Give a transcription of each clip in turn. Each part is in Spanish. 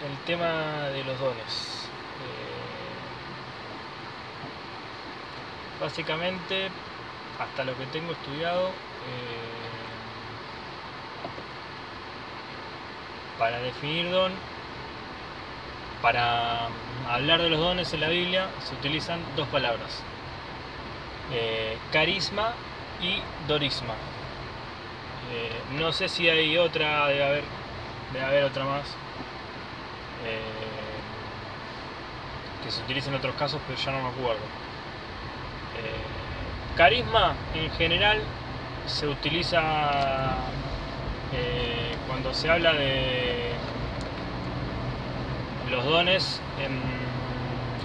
el tema de los dones. Básicamente, hasta lo que tengo estudiado, para definir don, para hablar de los dones en la Biblia, se utilizan dos palabras: carisma y dorisma. No sé si hay otra, debe haber otra más que se utiliza en otros casos, pero ya no me acuerdo. Carisma en general se utiliza cuando se habla de los dones en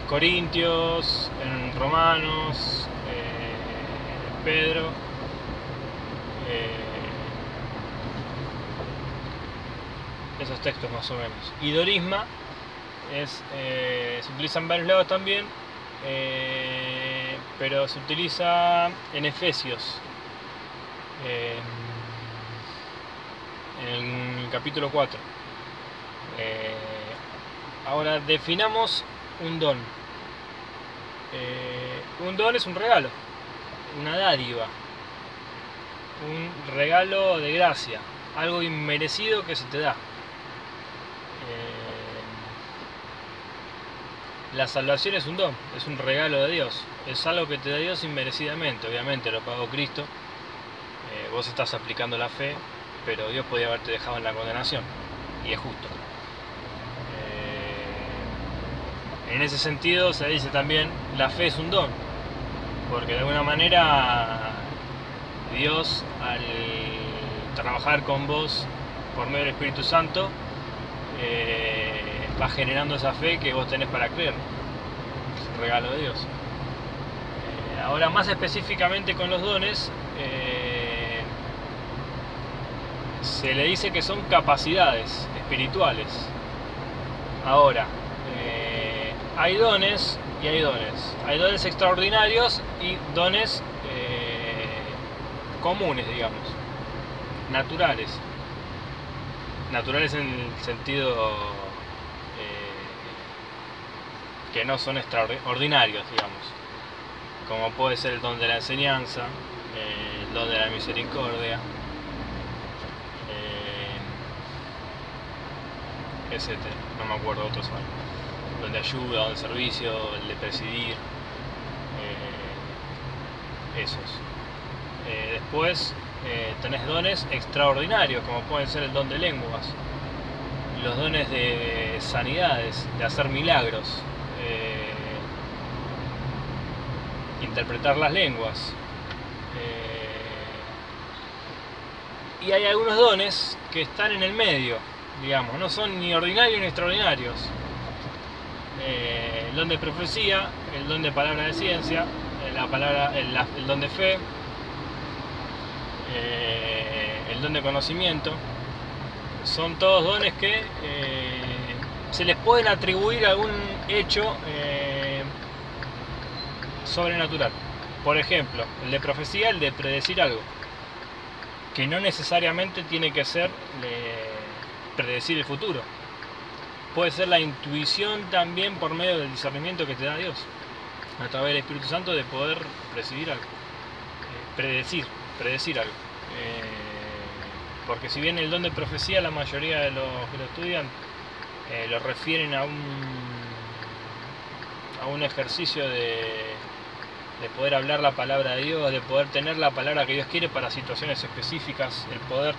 Corintios, en Romanos, en Pedro. Esos textos más o menos. Y dorisma se utiliza en varios lados también, pero se utiliza en Efesios, en el capítulo 4. Ahora definamos un don. Un don es un regalo, una dádiva, un regalo de gracia, algo inmerecido que se te da. La salvación es un don, es un regalo de Dios, es algo que te da Dios inmerecidamente. Obviamente lo pagó Cristo, vos estás aplicando la fe, pero Dios podía haberte dejado en la condenación, y es justo. En ese sentido se dice también, la fe es un don, porque de alguna manera Dios, al trabajar con vos por medio del Espíritu Santo, va generando esa fe que vos tenés para creer. Es un regalo de Dios. Ahora, más específicamente con los dones, se le dice que son capacidades espirituales. Ahora, hay dones y hay dones. Hay dones extraordinarios y dones comunes, digamos, naturales. Naturales en el sentido que no son extraordinarios, digamos, como puede ser el don de la enseñanza, el don de la misericordia, etc. No me acuerdo otros son. Don de ayuda, don de servicio, el de presidir, esos. Después tenés dones extraordinarios, como pueden ser el don de lenguas, los dones de sanidades, de hacer milagros, interpretar las lenguas. Y hay algunos dones que están en el medio, digamos, no son ni ordinarios ni extraordinarios. El don de profecía, el don de palabra de ciencia, el don de fe, el don de conocimiento. Son todos dones que se les pueden atribuir algún hecho sobrenatural. Por ejemplo, el de profecía, el de predecir algo, que no necesariamente tiene que ser predecir el futuro. Puede ser la intuición también por medio del discernimiento que te da Dios a través del Espíritu Santo, de poder predecir algo, predecir algo. Porque si bien el don de profecía, la mayoría de los que lo estudian lo refieren a un ejercicio de poder hablar la palabra de Dios, de poder tener la palabra que Dios quiere para situaciones específicas, el poder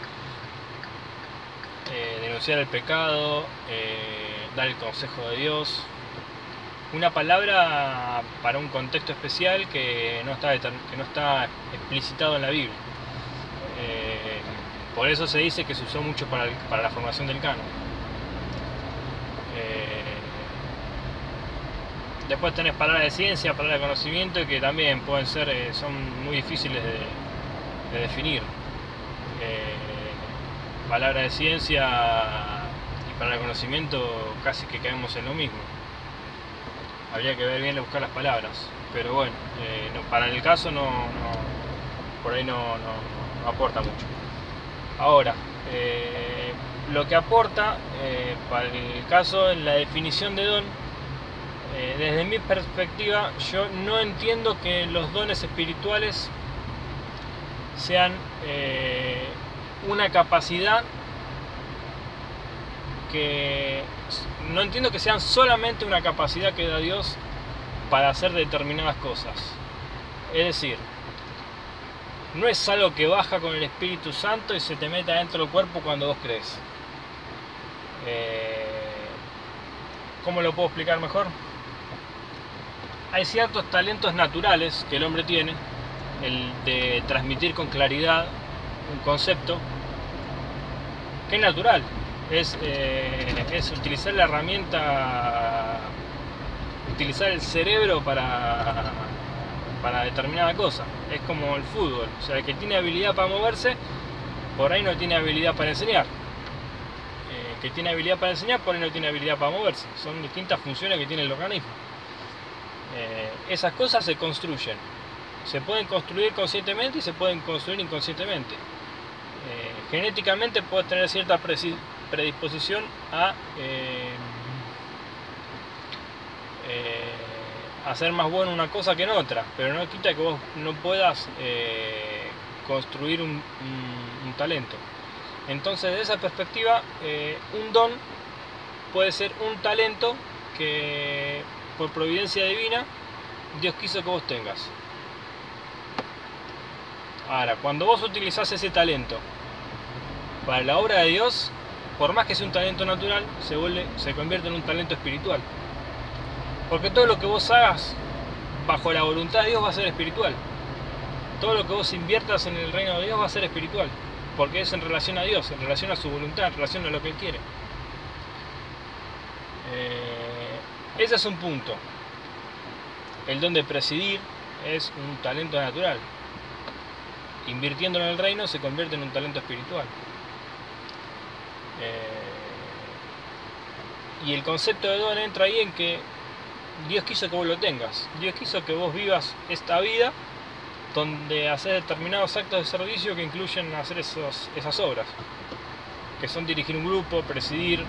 denunciar el pecado, dar el consejo de Dios, una palabra para un contexto especial que no está explicitado en la Biblia. Por eso se dice que se usó mucho para la formación del canon. Después tenés palabras de ciencia, palabras de conocimiento, que también pueden ser, son muy difíciles de definir. Palabra de ciencia y palabra de conocimiento casi que caemos en lo mismo. Habría que ver bien de buscar las palabras, pero bueno, para el caso por ahí no aporta mucho. Ahora, lo que aporta para el caso, en la definición de don, desde mi perspectiva, yo no entiendo que los dones espirituales sean una capacidad que... No entiendo que sean solamente una capacidad que da Dios para hacer determinadas cosas. Es decir, no es algo que baja con el Espíritu Santo y se te mete adentro del cuerpo cuando vos crees. ¿Cómo lo puedo explicar mejor? Hay ciertos talentos naturales que el hombre tiene, el de transmitir con claridad un concepto, que es natural. Es utilizar la herramienta, utilizar el cerebro para determinada cosa. Es como el fútbol, o sea, el que tiene habilidad para moverse, por ahí no tiene habilidad para enseñar. El que tiene habilidad para enseñar, por ahí no tiene habilidad para moverse. Son distintas funciones que tiene el organismo. Esas cosas se construyen. Se pueden construir conscientemente y se pueden construir inconscientemente. Genéticamente puedes tener cierta predisposición a ser más bueno en una cosa que en otra, pero no quita que vos no puedas construir un talento. Entonces, desde esa perspectiva, un don puede ser un talento que por providencia divina Dios quiso que vos tengas. Ahora, cuando vos utilizás ese talento para la obra de Dios, por más que sea un talento natural, se convierte en un talento espiritual. Porque todo lo que vos hagas bajo la voluntad de Dios va a ser espiritual. Todo lo que vos inviertas en el reino de Dios va a ser espiritual. Porque es en relación a Dios, en relación a su voluntad, en relación a lo que Él quiere. Ese es un punto. El don de presidir es un talento natural. Invirtiendo en el reino se convierte en un talento espiritual. Y el concepto de don entra ahí en que Dios quiso que vos lo tengas. Dios quiso que vos vivas esta vida donde haces determinados actos de servicio que incluyen hacer esas obras, que son dirigir un grupo, presidir,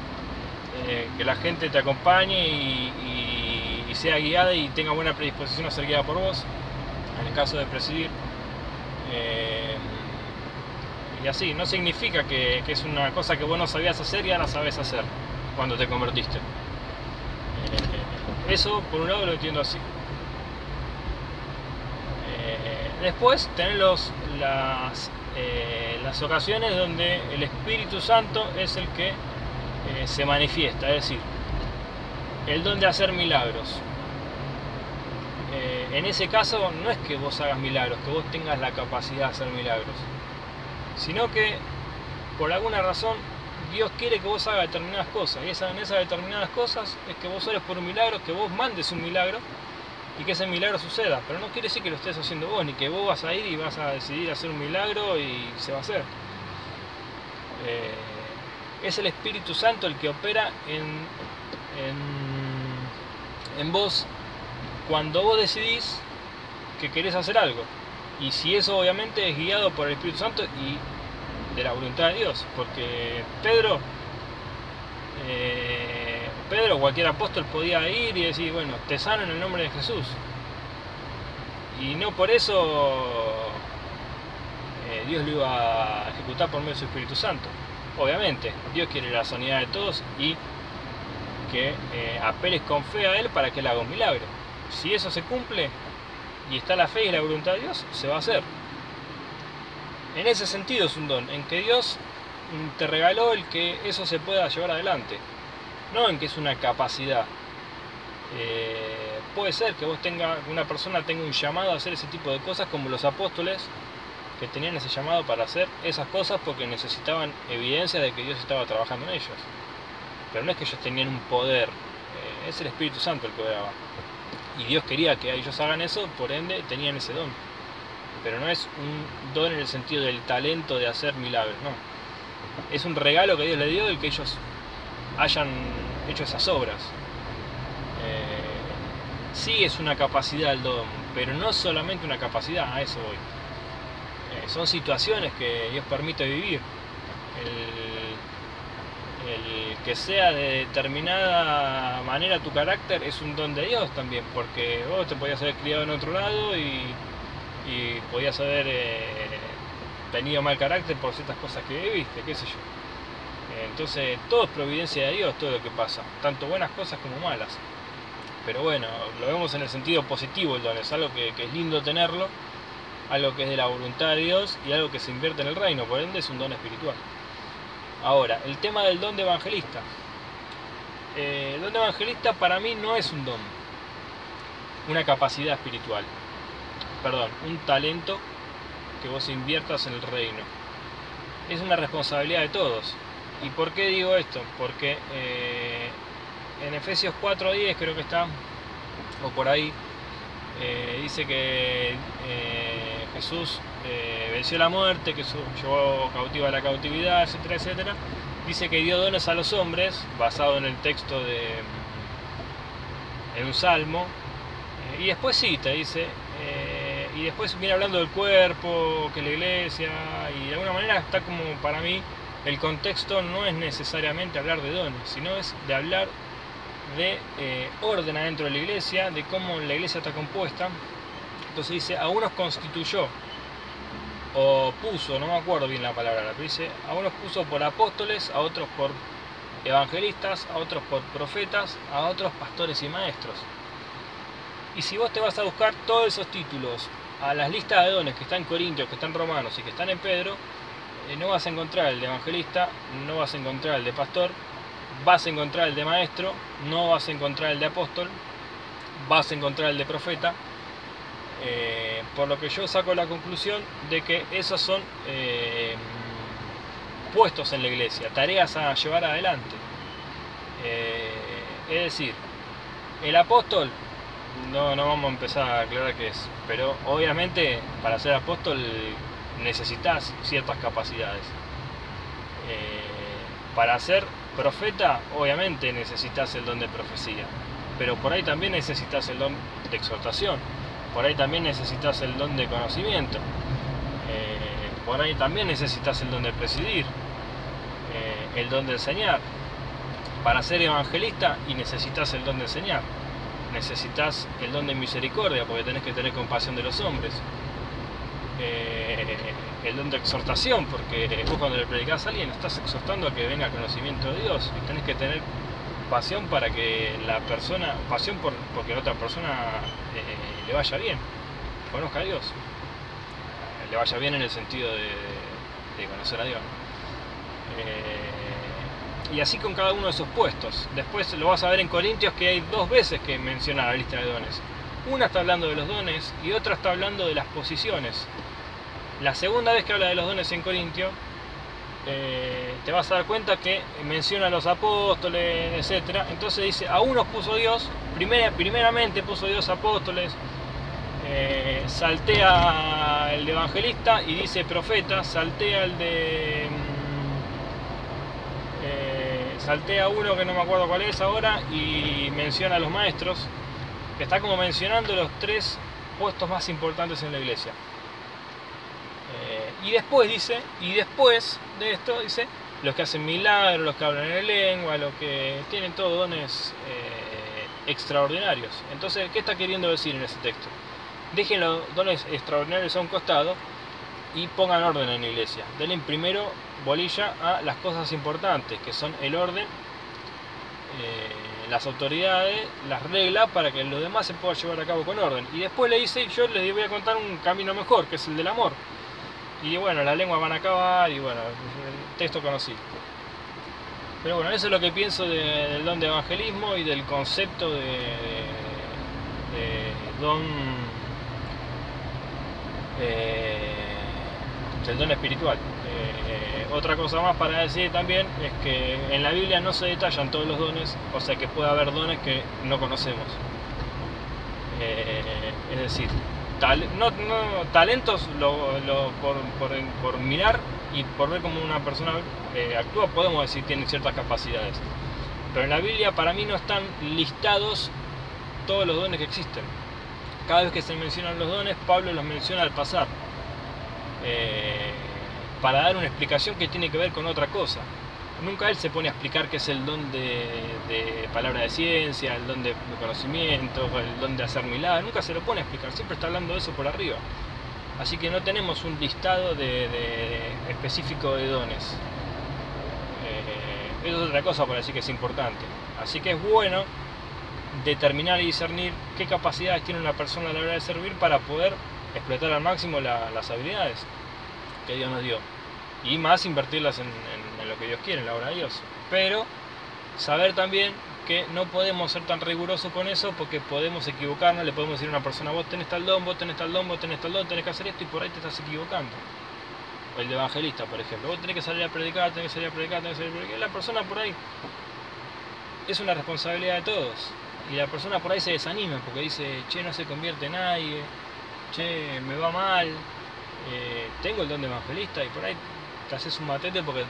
que la gente te acompañe y sea guiada y tenga buena predisposición a ser guiada por vos, en el caso de presidir. Y así, no significa que es una cosa que vos no sabías hacer y ahora sabes hacer cuando te convertiste. Eso por un lado lo entiendo así. Después tenés las ocasiones donde el Espíritu Santo es el que se manifiesta, es decir, el don de hacer milagros. En ese caso no es que vos hagas milagros, que vos tengas la capacidad de hacer milagros, sino que por alguna razón Dios quiere que vos hagas determinadas cosas, y en esas determinadas cosas es que vos ores por un milagro, que vos mandes un milagro y que ese milagro suceda, pero no quiere decir que lo estés haciendo vos, ni que vos vas a ir y vas a decidir hacer un milagro y se va a hacer. Es el Espíritu Santo el que opera en vos cuando vos decidís que querés hacer algo, y si eso obviamente es guiado por el Espíritu Santo y de la voluntad de Dios, porque Pedro o cualquier apóstol podía ir y decir, bueno, te sano en el nombre de Jesús, y no por eso Dios lo iba a ejecutar por medio de su Espíritu Santo. Obviamente Dios quiere la sanidad de todos y que apeles con fe a Él para que Él haga un milagro. Si eso se cumple y está la fe y la voluntad de Dios, se va a hacer. En ese sentido es un don, en que Dios te regaló el que eso se pueda llevar adelante, no en que es una capacidad. Puede ser que una persona tenga un llamado a hacer ese tipo de cosas, como los apóstoles que tenían ese llamado para hacer esas cosas porque necesitaban evidencia de que Dios estaba trabajando en ellos. Pero no es que ellos tenían un poder, es el Espíritu Santo el que obraba. Y Dios quería que ellos hagan eso, por ende tenían ese don. Pero no es un don en el sentido del talento de hacer milagros, no. Es un regalo que Dios le dio el que ellos hayan hecho esas obras. Sí es una capacidad el don, pero no solamente una capacidad, a eso voy. Son situaciones que Dios permite vivir. el que sea de determinada manera tu carácter es un don de Dios también, porque vos te podías haber criado en otro lado y podías haber tenido mal carácter por ciertas cosas que viviste, qué sé yo. Entonces todo es providencia de Dios, todo lo que pasa, tanto buenas cosas como malas. Pero bueno, lo vemos en el sentido positivo el don, es algo que es lindo tenerlo, algo que es de la voluntad de Dios y algo que se invierte en el reino, por ende es un don espiritual. Ahora, el tema del don de evangelista. El don de evangelista para mí no es un don, una capacidad espiritual, perdón, un talento que vos inviertas en el reino. Es una responsabilidad de todos. ¿Y por qué digo esto? Porque en Efesios 4:10 creo que está, o por ahí, dice que Jesús venció la muerte, que llevó cautiva la cautividad, etcétera, etcétera. Dice que dio dones a los hombres, basado en el texto en un salmo. Y después sí, te dice, y después viene hablando del cuerpo, que la iglesia, y de alguna manera está como, para mí, el contexto no es necesariamente hablar de dones, sino es de hablar de orden adentro de la iglesia, de cómo la iglesia está compuesta. Entonces dice, a unos constituyó, o puso, no me acuerdo bien la palabra, pero dice, a unos puso por apóstoles, a otros por evangelistas, a otros por profetas, a otros pastores y maestros. Y si vos te vas a buscar todos esos títulos a las listas de dones que están en Corintios, que están en Romanos y que están en Pedro, no vas a encontrar el de evangelista, no vas a encontrar el de pastor, vas a encontrar el de maestro, no vas a encontrar el de apóstol, vas a encontrar el de profeta, por lo que yo saco la conclusión de que esos son puestos en la iglesia, tareas a llevar adelante. Es decir, el apóstol, no vamos a empezar a aclarar qué es, pero obviamente para ser apóstol necesitas ciertas capacidades. Para ser profeta, obviamente necesitas el don de profecía, pero por ahí también necesitas el don de exhortación, por ahí también necesitas el don de conocimiento, por ahí también necesitas el don de presidir, el don de enseñar. Para ser evangelista y necesitas el don de enseñar, necesitas el don de misericordia porque tenés que tener compasión de los hombres, el don de exhortación porque vos cuando le predicás a alguien estás exhortando a que venga al conocimiento de Dios y tenés que tener pasión para que la persona, porque a la otra persona le vaya bien, conozca a Dios, le vaya bien en el sentido de conocer a Dios. Y así con cada uno de esos puestos. Después lo vas a ver en Corintios que hay 2 veces que menciona la lista de dones. Una está hablando de los dones y otra está hablando de las posiciones. La segunda vez que habla de los dones en Corintios, te vas a dar cuenta que menciona a los apóstoles, etc. Entonces dice, a unos puso Dios, primeramente puso Dios apóstoles, saltea el de evangelista y dice profeta, saltea el de... saltea uno que no me acuerdo cuál es ahora y menciona a los maestros, que está como mencionando los 3 puestos más importantes en la iglesia. Y después dice, y después de esto dice, los que hacen milagros, los que hablan en lengua, los que tienen todos dones extraordinarios. Entonces, ¿qué está queriendo decir en ese texto? Dejen los dones extraordinarios a un costado y pongan orden en la iglesia. Denle primero bolilla a las cosas importantes, que son el orden, las autoridades, las reglas, para que lo demás se pueda llevar a cabo con orden. Y después le dice, yo les voy a contar un camino mejor, que es el del amor. Y bueno, las lenguas van a acabar, y bueno, el texto conocido. Pero bueno, eso es lo que pienso del don de evangelismo y del concepto de don, del don espiritual. Otra cosa más para decir también es que en la Biblia no se detallan todos los dones, o sea que puede haber dones que no conocemos. Es decir, talentos por mirar y por ver cómo una persona actúa, podemos decir que tienen ciertas capacidades. Pero en la Biblia para mí no están listados todos los dones que existen. Cada vez que se mencionan los dones, Pablo los menciona al pasar. Para dar una explicación que tiene que ver con otra cosa. nunca él se pone a explicar qué es el don de palabra de ciencia, el don de conocimiento, el don de hacer milagros, nunca se lo pone a explicar, siempre está hablando de eso por arriba. Así que no tenemos un listado específico de dones. Eso es otra cosa para decir que es importante. Así que es bueno determinar y discernir qué capacidades tiene una persona a la hora de servir para poder explotar al máximo las habilidades que Dios nos dio. Y más invertirlas en lo que Dios quiere, en la obra de Dios. Pero saber también que no podemos ser tan rigurosos con eso porque podemos equivocarnos, le podemos decir a una persona, vos tenés tal don, vos tenés tal don, vos tenés tal don, tenés que hacer esto y por ahí te estás equivocando. O el de evangelista, por ejemplo, vos tenés que salir a predicar, tenés que salir a predicar, tenés que salir a predicar. La persona por ahí es una responsabilidad de todos. Y la persona por ahí se desanima porque dice, che, no se convierte nadie, che, me va mal, tengo el don de evangelista y por ahí te haces un matete porque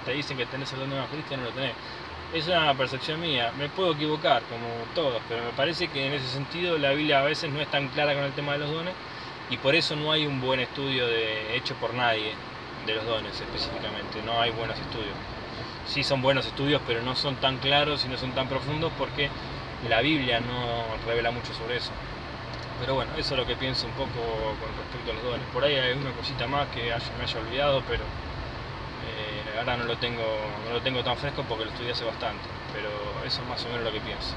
te dicen que tenés el don de evangelista y no lo tenés. Es una percepción mía, me puedo equivocar como todos, pero me parece que en ese sentido la Biblia a veces no es tan clara con el tema de los dones y por eso no hay un buen estudio hecho por nadie de los dones específicamente, no hay buenos estudios. Sí son buenos estudios, pero no son tan claros y no son tan profundos porque la Biblia no revela mucho sobre eso. Pero bueno, eso es lo que pienso un poco con respecto a los dones. Por ahí hay una cosita más que me haya olvidado, pero ahora no lo tengo tan fresco porque lo estudié hace bastante. Pero eso es más o menos lo que pienso.